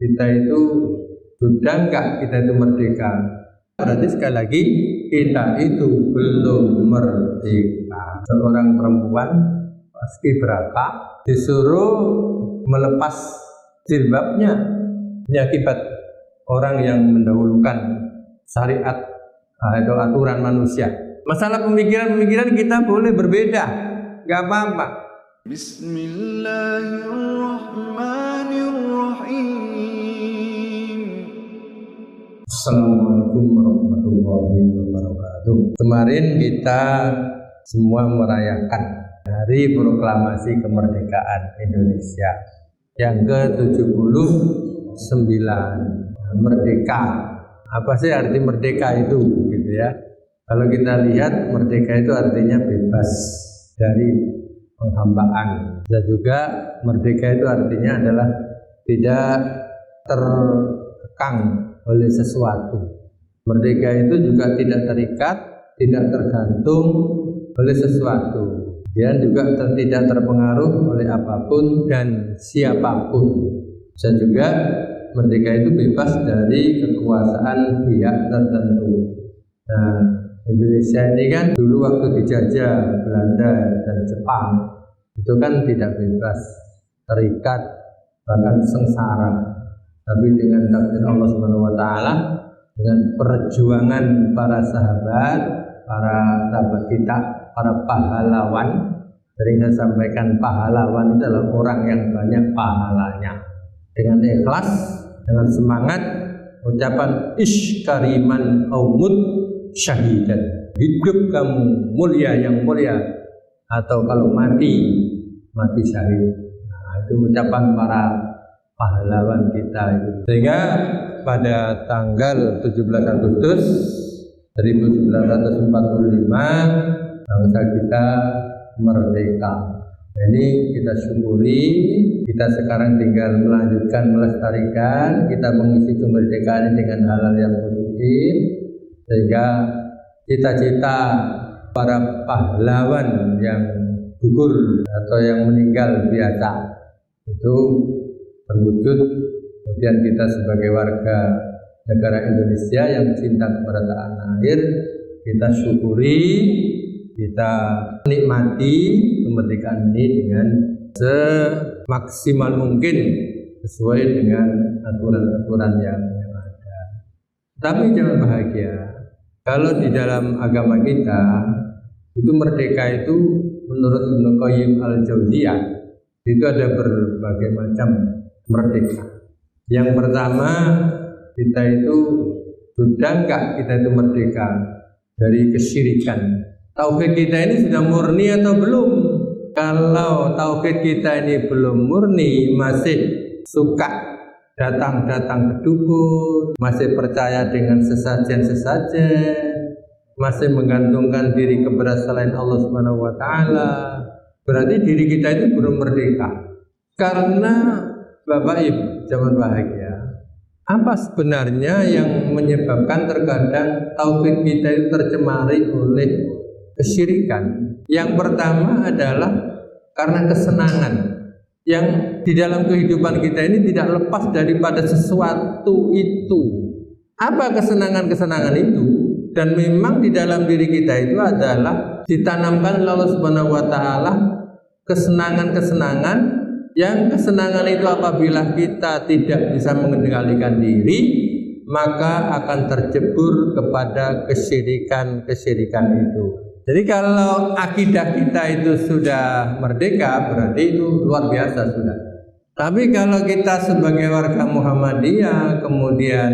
kita itu sudah enggak kita itu merdeka. Berarti sekali lagi kita itu belum merdeka. Seorang perempuan paski beraka disuruh melepas jilbabnya, ini akibat orang yang mendahulukan syariat atau aturan manusia. Masalah pemikiran kita boleh berbeda, nggak apa-apa. Bismillahirrahmanirrahim. Assalamualaikum warahmatullahi wabarakatuh. Kemarin kita semua merayakan Hari Proklamasi Kemerdekaan Indonesia yang ke-79. Merdeka. Apa sih arti merdeka itu gitu ya? Kalau kita lihat merdeka itu artinya bebas dari penghambaan. Dan juga merdeka itu artinya adalah tidak terkekang oleh sesuatu. Merdeka itu juga tidak terikat, tidak tergantung oleh sesuatu. Dia juga tidak terpengaruh oleh apapun dan siapapun. Dan juga merdeka itu bebas dari kekuasaan pihak tertentu. Nah, Indonesia ini kan dulu waktu dijajah Belanda dan Jepang itu kan tidak bebas, terikat, bahkan sengsara. Tapi dengan takdir Allah Subhanahu wa taala, dengan perjuangan para sahabat kita, para pahlawan. Sering saya sampaikan pahlawan itu adalah orang yang banyak pahalanya. Dengan ikhlas, dengan semangat, ucapan ish kariman aumut syahidan, hidup kamu mulia yang mulia, atau kalau mati syahid. Nah, itu ucapan para pahlawan kita itu. Sehingga pada tanggal 17 Agustus 1945 bangsa kita merdeka. Ini kita syukuri, kita sekarang tinggal melanjutkan, melestarikan, kita mengisi kemerdekaan dengan hal-hal yang positif, sehingga cita-cita para pahlawan yang gugur atau yang meninggal biasa itu terwujud. Kemudian kita sebagai warga negara Indonesia yang cinta kepada tanah air, kita syukuri, kita nikmati kemerdekaan ini dengan semaksimal mungkin sesuai dengan aturan-aturan yang ada. Tapi jangan bahagia kalau di dalam agama kita itu merdeka itu menurut Ibnu Qayyim al-Jauziyah itu ada berbagai macam merdeka. Yang pertama, kita itu sudah enggak kita itu merdeka dari kesyirikan. Tauhid kita ini sudah murni atau belum? Kalau tauhid kita ini belum murni, masih suka datang-datang ke dukun, masih percaya dengan sesajen-sesajen, masih menggantungkan diri kepada selain Allah Subhanahu wa taala, berarti diri kita itu belum merdeka. Karena Bapak Ibu, jangan bahagia. Apa sebenarnya yang menyebabkan terkadang tauhid kita itu tercemari oleh kesyirikan? Yang pertama adalah karena kesenangan yang di dalam kehidupan kita ini tidak lepas daripada sesuatu itu. Apa kesenangan-kesenangan itu? Dan memang di dalam diri kita itu adalah ditanamkan oleh Allah Subhanahu wa taala kesenangan-kesenangan yang kesenangan itu apabila kita tidak bisa mengendalikan diri, maka akan terjebur kepada kesyirikan itu. Jadi kalau akidah kita itu sudah merdeka, berarti itu luar biasa sudah. Tapi kalau kita sebagai warga Muhammadiyah, kemudian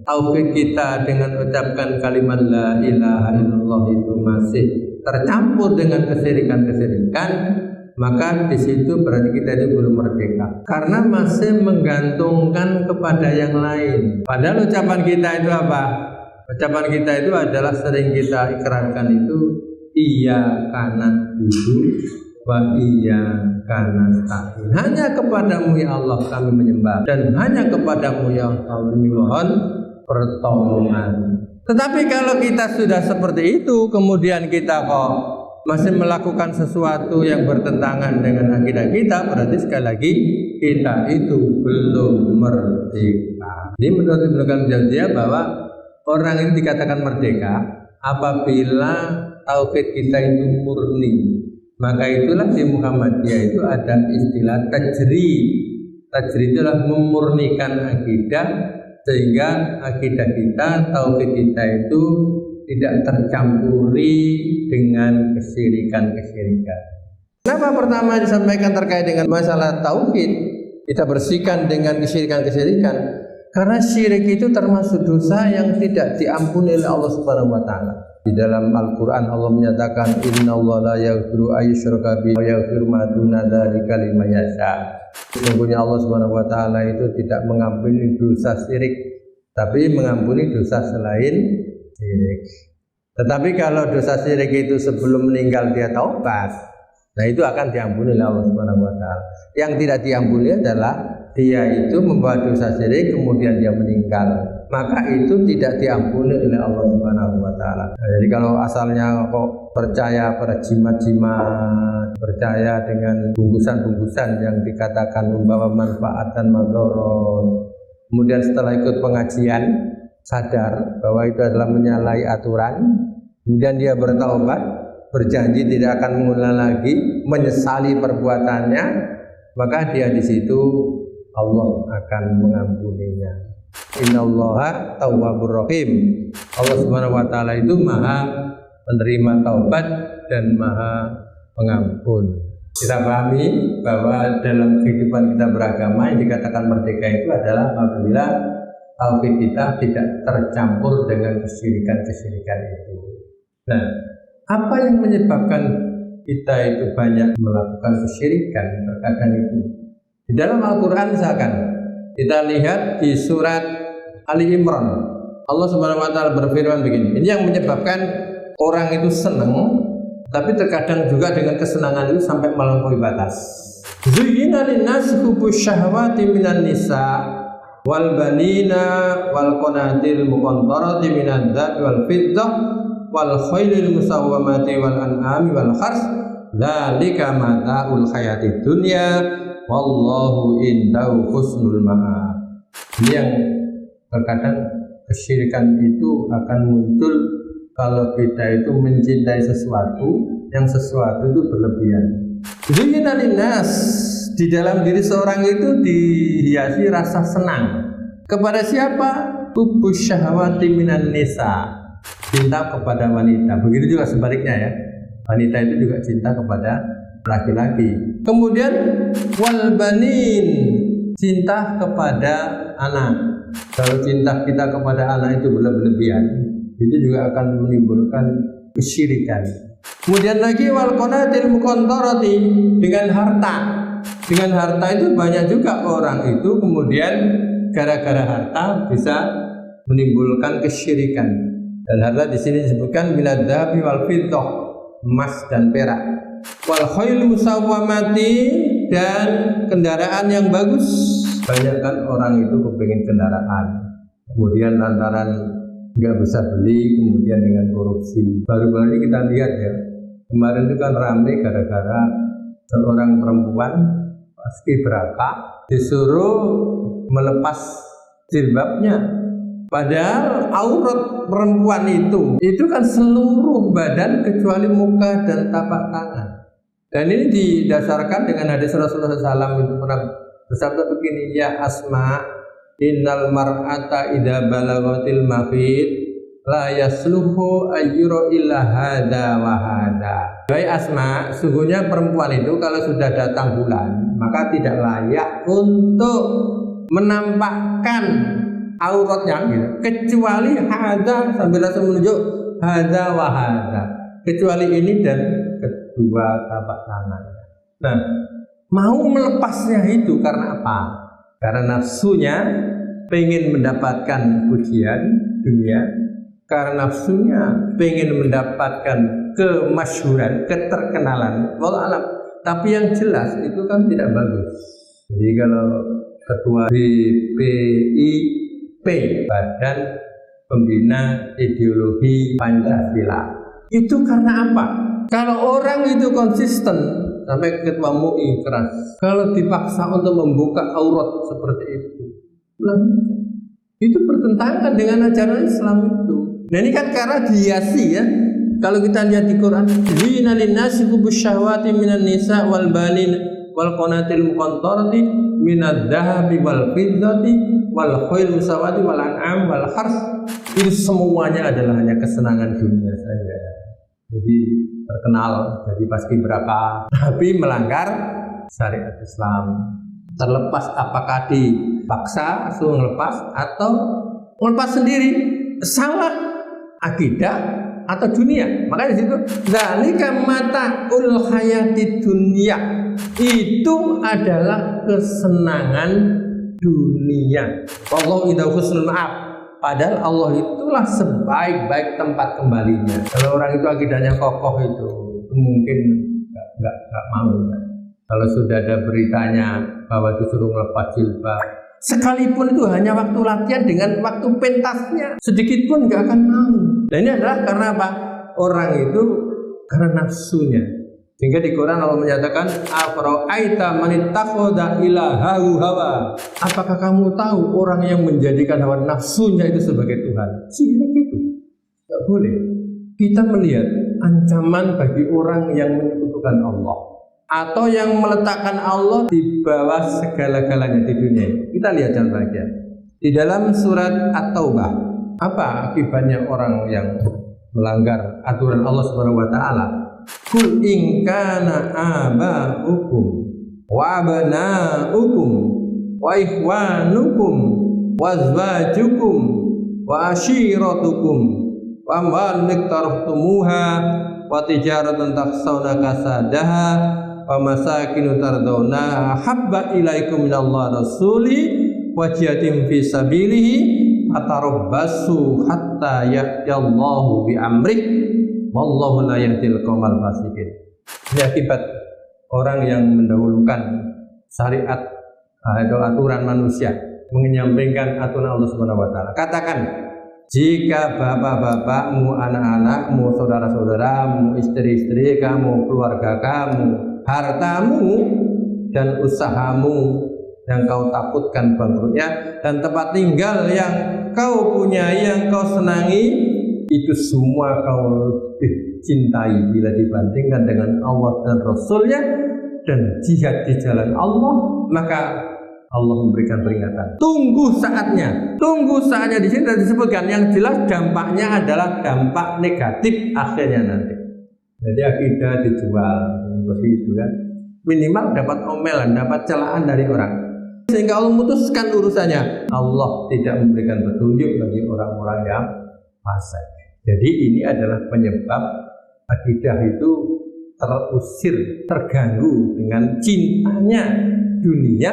tauhid kita dengan ucapkan kalimat la ilaha illallah itu masih tercampur dengan kesyirikan-kesyirikan, maka di situ berarti kita itu belum merdeka. Karena masih menggantungkan kepada yang lain. Padahal ucapan kita itu apa? Ucapan kita itu adalah sering kita ikrarkan itu iyyaka na'budu wa iyyaka nasta'in. Hanya kepadamu ya Allah kami menyembah, dan hanya kepadamu ya Allah kami mohon pertolongan. Tetapi kalau kita sudah seperti itu, kemudian kita kok masih melakukan sesuatu yang bertentangan dengan akidah kita, berarti sekali lagi kita itu belum merdeka. Ini menurut Ibnu Qayyim Jauziyah bahwa orang ini dikatakan merdeka apabila tauhid kita itu murni. Maka itulah di Muhammadiyah itu ada istilah tajrid. Tajrid itulah memurnikan akidah sehingga akidah kita, tauhid kita itu tidak tercampuri dengan kesyirikan-kesyirikan. Kenapa pertama disampaikan terkait dengan masalah tauhid, kita bersihkan dengan kesyirikan-kesyirikan? Karena syirik itu termasuk dosa yang tidak diampuni oleh Allah Subhanahu wa taala. Di dalam Al-Qur'an Allah menyatakan innallaha la yaghfiru ayyushraka bihi wa yaghfiru ma duna dzalika liman yasha. Sesungguhnya Allah Subhanahu wa taala itu tidak mengampuni dosa syirik, tapi mengampuni dosa selain syirik. Tetapi kalau dosa syirik itu sebelum meninggal dia taubat, nah itu akan diampuni oleh Allah Subhanahu wa taala. Yang tidak diampuni adalah dia itu membuat dosa syirik kemudian dia meninggal, maka itu tidak diampuni oleh Allah Subhanahu wa taala. Nah, jadi kalau asalnya kok percaya pada jimat-jimat, percaya dengan bungkusan-bungkusan yang dikatakan membawa manfaat dan madharat, kemudian setelah ikut pengajian sadar bahwa itu adalah menyalahi aturan, kemudian dia bertaubat, berjanji tidak akan mengulang lagi, menyesali perbuatannya, maka dia di situ Allah akan mengampuninya. Innallaha tawwabur rahim. Allah Subhanahu wa taala itu Maha menerima taubat dan Maha pengampun. Kita pahami bahwa dalam kehidupan kita beragama yang dikatakan merdeka itu adalah apabila tauhid kita tidak tercampur dengan kesyirikan-kesyirikan itu. Nah, apa yang menyebabkan kita itu banyak melakukan kesyirikan terkadang itu? Di dalam Al-Quran misalkan kita lihat di surat Ali Imran, Allah Subhanahu wa taala berfirman begini. Ini yang menyebabkan orang itu senang, tapi terkadang juga dengan kesenangan itu sampai melampaui batas. Zuyyina lin-nasi hubbus syahawati minan nisa wal banina wal qanatil muqantarati minadz dzahabi wal fiddah wal khailil musawwamati wal an'ami wal hars dzalika mata'ul hayatid dunya wallahu indahu husnul ma'ab. Ini yang terkadang kesyirikan itu akan muncul kalau kita itu mencintai sesuatu yang sesuatu itu berlebihan. Zuyyina linnas, di dalam diri seorang itu dihiasi rasa senang. Kepada siapa? Hubbus syahawati minan nisa, cinta kepada wanita. Begitu juga sebaliknya ya. Wanita itu juga cinta kepada laki-laki. Kemudian wal banin, cinta kepada anak. Kalau cinta kita kepada anak itu berlebihan, itu juga akan menimbulkan kesyirikan. Kemudian lagi wal qanatil muqantarati, dengan harta. Dengan harta itu banyak juga orang itu kemudian gara-gara harta bisa menimbulkan kesyirikan. Dan harta di sini disebutkan minadz dzahabi wal fiddah, emas dan perak. Wal khail musawwamati, dan kendaraan yang bagus. Banyak kan orang itu kepingin kendaraan, kemudian lantaran nggak bisa beli, kemudian dengan korupsi. Baru-baru ini kita lihat ya, kemarin itu kan ramai gara-gara seorang perempuan paskibraka disuruh melepas jilbabnya. Padahal aurat perempuan itu kan seluruh badan kecuali muka dan tapak tangan. Dan ini didasarkan dengan hadis Rasulullah SAW itu pernah bersabda begini, ya Asma, innal mar'ata idza balagatil mahid la yasluhu ayyura illa hada wa hada. Hai Asma, sungguhnya perempuan itu kalau sudah datang bulan maka tidak layak untuk menampakkan auratnya gitu, kecuali hada, sambil langsung menunjuk hada wa hada, kecuali ini dan kedua tapak tangan. Nah, mau melepasnya itu karena apa? Karena nafsunya pengen mendapatkan pujian dunia, karena nafsunya pengen mendapatkan kemasyhuran, keterkenalan. Wallahu alam. Tapi yang jelas itu kan tidak bagus. Jadi kalau ketua BPIP, Badan Pembina Ideologi Pancasila, itu karena apa? Kalau orang itu konsisten sampai ketua MUI keras, kalau dipaksa untuk membuka aurat seperti itu bertentangan dengan ajaran Islam itu. Nah ini kan karena dihiasi ya. Kalau kita lihat di Quran, "Zina lin-nasi hubbus syahawati minan nisa wal banin wal qanatil muqantarati minadh dhahabi wal fiddati wal khayl musawati wal an'am wal hars." Itu semuanya adalah hanya kesenangan dunia saja. Jadi terkenal jadi paskibraka, tapi melanggar syariat Islam. Terlepas apakah dipaksa suruh ngelepas atau melepas sendiri, salah akidah atau dunia. Makanya di situ zalika mataul hayati dunia, itu adalah kesenangan dunia. Wallahu indahu husnul ma'ab. Padahal Allah itulah sebaik-baik tempat kembalinya. Kalau orang itu akidahnya kokoh itu mungkin nggak mau ya. Kalau sudah ada beritanya bahwa disuruh melepas jilbab, sekalipun itu hanya waktu latihan dengan waktu pentasnya, sedikit pun nggak akan mau. Nah ini adalah karena apa? Orang itu karena nafsunya. Sehingga di Quran Allah menyatakan, "Afara'aita man ittakhadha ilahahu hawa." Apakah kamu tahu orang yang menjadikan hawa nafsunya itu sebagai Tuhan? Sehingga itu nggak boleh. Kita melihat ancaman bagi orang yang menyekutukan Allah atau yang meletakkan Allah di bawah segala-galanya di dunia. Kita lihat contoh bagian di dalam surat At-Taubah. Apa akibatnya orang yang melanggar aturan Allah Subhanahu wa taala? Kul in kana aba'ukum wa abna'ukum wa ikhwanukum wa azwajukum wa ashiratukum wa amwalun iqtaraftumuha wa tijaratan takhshawna kasadaha wa masakinu tardawna habba ilaikum minallahi rasuli wa jihadin fi sabilihi atarabbasu hatta ya'tiyallahu bi amrih wallahu la yahdil qaumal fasiqin. Ini akibat orang yang mendahulukan syariat atau aturan manusia, menyampingkan aturan Allah Subhanahu wa taala. Katakan, jika bapak-bapakmu, anak-anakmu, saudara-saudaramu, istri-istri kamu, keluarga kamu, hartamu dan usahamu yang kau takutkan bangkrutnya dan tempat tinggal yang kau punyai, yang kau senangi, itu semua kau lebih cintai bila dibandingkan dengan Allah dan Rasulnya dan jihad di jalan Allah, maka Allah memberikan peringatan. Tunggu saatnya di sini disebutkan, yang jelas dampaknya adalah dampak negatif akhirnya nanti. Jadi akidah dijual seperti itu kan, minimal dapat omelan, dapat celaan dari orang, sehingga Allah memutuskan urusannya. Allah tidak memberikan petunjuk bagi orang-orang yang fasik. Jadi ini adalah penyebab akidah itu terusir, terganggu dengan cintanya dunia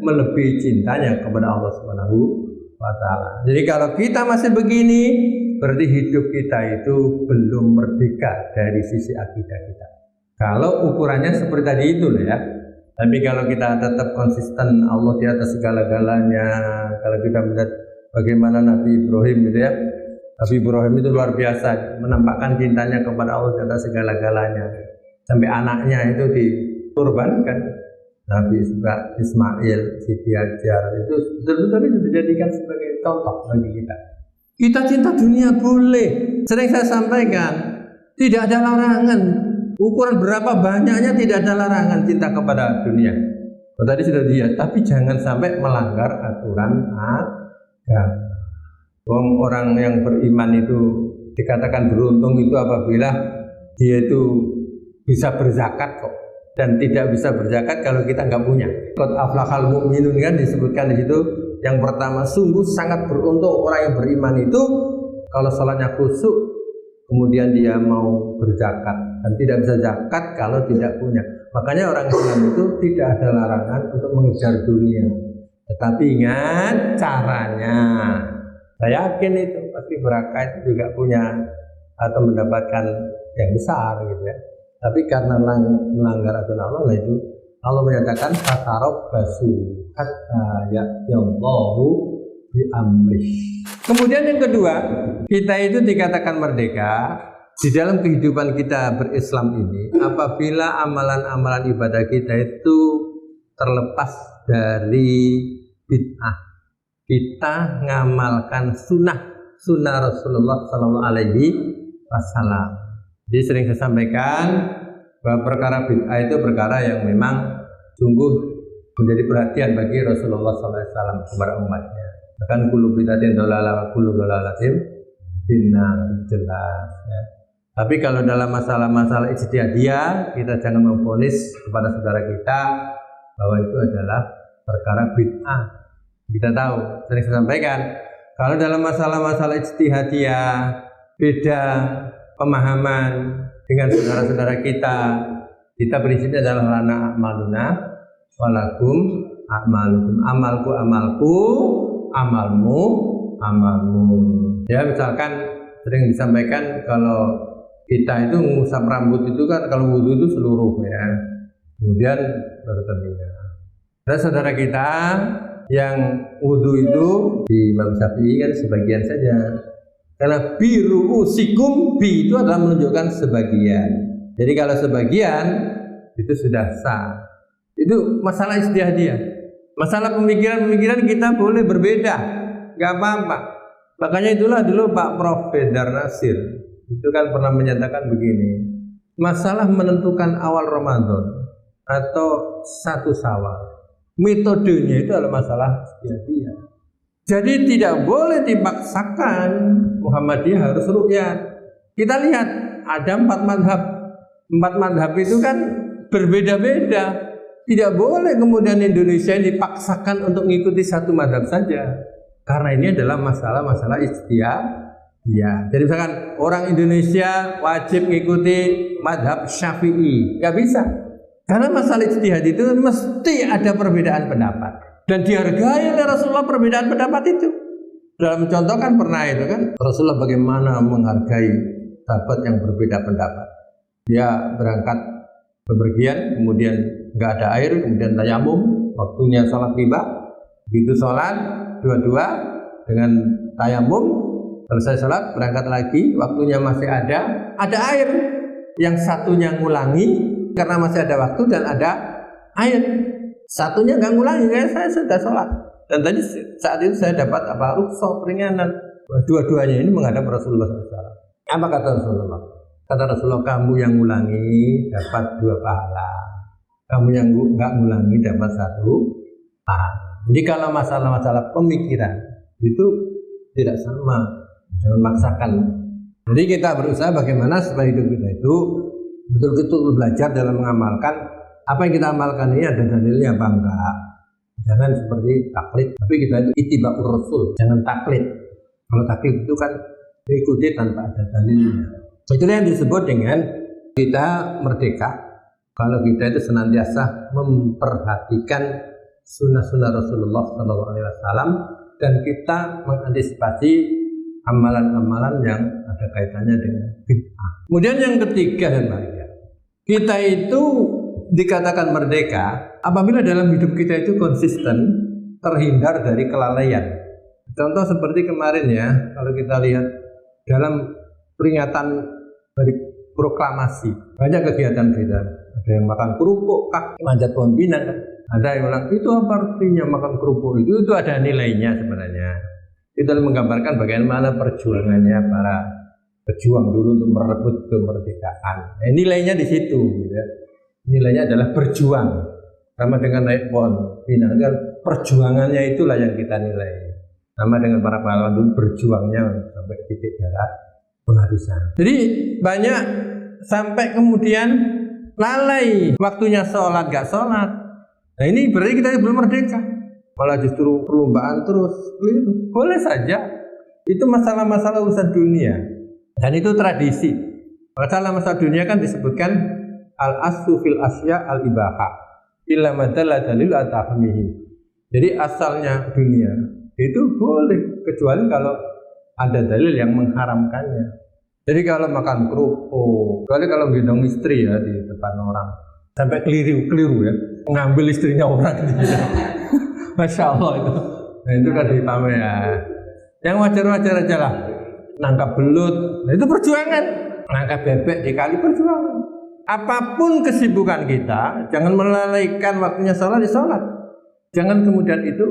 melebihi cintanya kepada Allah Subhanahu wa taala. Jadi kalau kita masih begini, berarti hidup kita itu belum merdeka dari sisi akidah kita. Kalau ukurannya seperti tadi itu loh ya. Tapi kalau kita tetap konsisten Allah di atas segala-galanya, kalau kita melihat bagaimana Nabi Ibrahim gitu ya. Nabi Ibrahim itu luar biasa, menampakkan cintanya kepada Allah di atas segala-galanya. Sampai anaknya itu dikorbankan. Nabi Ismail, Siti Hajar itu betul-betul dijadikan sebagai contoh bagi kita. Kita cinta dunia boleh. Sering saya sampaikan, tidak ada larangan. Ukuran berapa banyaknya tidak ada larangan cinta kepada dunia. Tadi sudah dilihat, tapi jangan sampai melanggar aturan agama. Orang yang beriman itu dikatakan beruntung itu apabila dia itu bisa berzakat kok, dan tidak bisa berzakat kalau kita nggak punya. Qad aflahal mu'minun kan disebutkan di situ. Yang pertama, sungguh sangat beruntung orang yang beriman itu kalau sholatnya khusyuk, kemudian dia mau berzakat, dan tidak bisa zakat kalau tidak punya. Makanya orang Islam itu tidak ada larangan untuk mengejar dunia, tetapi ingat caranya. Saya yakin itu pasti berkah juga punya atau mendapatkan yang besar gitu ya. Tapi karena melanggar aturan Allah itu Allah menyatakan fatarabbasu hatta ya'tiyallahu bi amrih. Kemudian yang kedua, kita itu dikatakan merdeka Di dalam kehidupan kita berislam ini, apabila amalan-amalan ibadah kita itu terlepas dari bid'ah, kita ngamalkan sunnah Rasulullah Sallallahu Alaihi Wasallam. Jadi sering saya sampaikan bahwa perkara bid'ah itu perkara yang memang sungguh menjadi perhatian bagi Rasulullah Sallallahu Alaihi Wasallam kepada umatnya. Bahkan kullu bid'atin dhalalah wa kullu dhalalatin finnar, jelas ya. Tapi kalau dalam masalah-masalah ijtihadiyah, kita jangan memvonis kepada saudara kita bahwa itu adalah perkara bid'ah. Kita tahu, sering saya sampaikan, kalau dalam masalah-masalah ijtihadiyah beda pemahaman dengan saudara-saudara kita prinsipnya adalah lana a'maluna walakum a'malukum, amalku, amalmu. Ya, misalkan sering disampaikan kalau kita itu mengusap rambut itu kan kalau wudhu itu seluruh ya, kemudian baru telinga. Dan saudara kita yang wudhu itu di Imam Syafi'i kan sebagian saja, karena biru usikum bi itu adalah menunjukkan sebagian. Jadi kalau sebagian itu sudah sah. Itu masalah ijtihadiyah. Masalah pemikiran kita boleh berbeda, nggak apa-apa. Makanya itulah dulu Pak Prof. Bedar Nasir itu kan pernah menyatakan begini, masalah menentukan awal Ramadan atau 1 Syawal, metodenya itu adalah masalah ijtihadiyah. Jadi tidak boleh dipaksakan Muhammadiyah harus ru'yat. Kita lihat ada 4 madhab. 4 madhab itu kan berbeda-beda. Tidak boleh kemudian Indonesia dipaksakan untuk mengikuti 1 madhab saja, karena ini adalah masalah-masalah ijtihadiyah. Ya, jadi misalkan orang Indonesia wajib mengikuti madhab Syafi'i, nggak bisa, karena masalah ijtihad itu mesti ada perbedaan pendapat dan dihargai oleh Rasulullah perbedaan pendapat itu. Dalam contoh kan pernah itu kan Rasulullah bagaimana menghargai sahabat yang berbeda pendapat. Dia berangkat bepergian, kemudian nggak ada air, kemudian tayamum, waktunya sholat tiba, begitu sholat dua-dua dengan tayamum. Selesai sholat, berangkat lagi, waktunya masih ada air. Yang satunya ngulangi karena masih ada waktu dan ada air. Satunya nggak ngulangi, saya sudah sholat. Dan tadi saat itu saya dapat rukhsah peringanan. Dua-duanya ini menghadap Rasulullah SAW. Apa kata Rasulullah? Kata Rasulullah, kamu yang ngulangi dapat 2 pahala. Kamu yang nggak ngulangi dapat 1 pahala. Jadi kalau masalah-masalah pemikiran itu tidak sama. Jangan maksakan. Jadi kita berusaha bagaimana supaya hidup kita itu betul-betul belajar dalam mengamalkan apa yang kita amalkan ini ada dalilnya apa enggak. Jangan seperti taklid, tapi kita itu ittiba'ur rasul, jangan taklid. Kalau taklid itu kan ikuti tanpa ada dalilnya. Itulah yang disebut dengan kita merdeka. Kalau kita itu senantiasa memperhatikan sunnah-sunnah Rasulullah SAW dan kita mengantisipasi amalan-amalan yang ada kaitannya dengan bid'ah. Kemudian yang ketiga dan bahagia, kita itu dikatakan merdeka apabila dalam hidup kita itu konsisten, terhindar dari kelalaian. Contoh seperti kemarin ya, kalau kita lihat dalam peringatan dari proklamasi, banyak kegiatan kita. Ada yang makan kerupuk, manjat pohon pinang, ada yang bilang itu apa artinya makan kerupuk itu ada nilainya sebenarnya. Itu menggambarkan bagaimana perjuangannya para pejuang dulu untuk merebut kemerdekaan. Nilainya di situ, ya. Nilainya adalah berjuang. Sama dengan naik pohon pinang, perjuangannya itulah yang kita nilai. Sama dengan para pahlawan dulu berjuangnya sampai titik darah penghabisan. Jadi banyak sampai kemudian lalai, waktunya sholat gak sholat. Nah ini berarti kita belum merdeka. Malah justru perlombaan terus. Boleh saja. Itu masalah-masalah urusan dunia. Dan itu tradisi. Masalah-masalah dunia kan disebutkan al-aslu fil asya al-ibaha illa madalla dalil at-tahmihi. Jadi asalnya dunia itu boleh kecuali kalau ada dalil yang mengharamkannya. Jadi kalau makan kerupuk, kecuali kalau gendong istri ya di depan orang, sampai keliru ya, mengambil istrinya orang gitu. Masya Allah itu. Nah itu kan dipamer ya. Yang wajar-wajar aja lah. Nangkap belut. Nah itu perjuangan. Angkat bebek di kali perjuangan. Apapun kesibukan kita, jangan melalaikan waktunya sholat di sholat. Jangan kemudian itu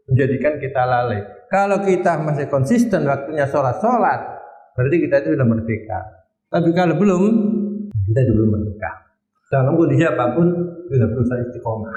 menjadikan kita lalai. Kalau kita masih konsisten waktunya sholat, berarti kita itu sudah merdeka. Tapi kalau belum, kita belum merdeka. Dalam kondisi apapun, kita berusaha istiqomah.